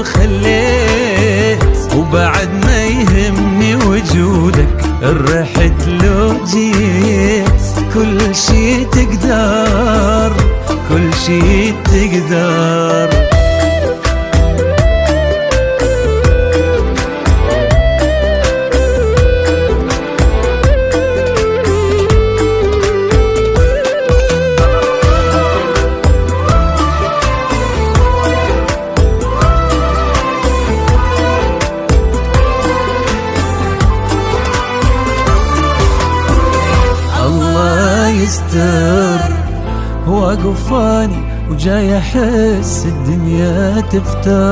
وخليت، وبعد ما يهمني وجودك رحت لو جيت. كل شي تقدر، كل شي تقدر. الله يستر، واقف اني وجاي احس الدنيا تفتر.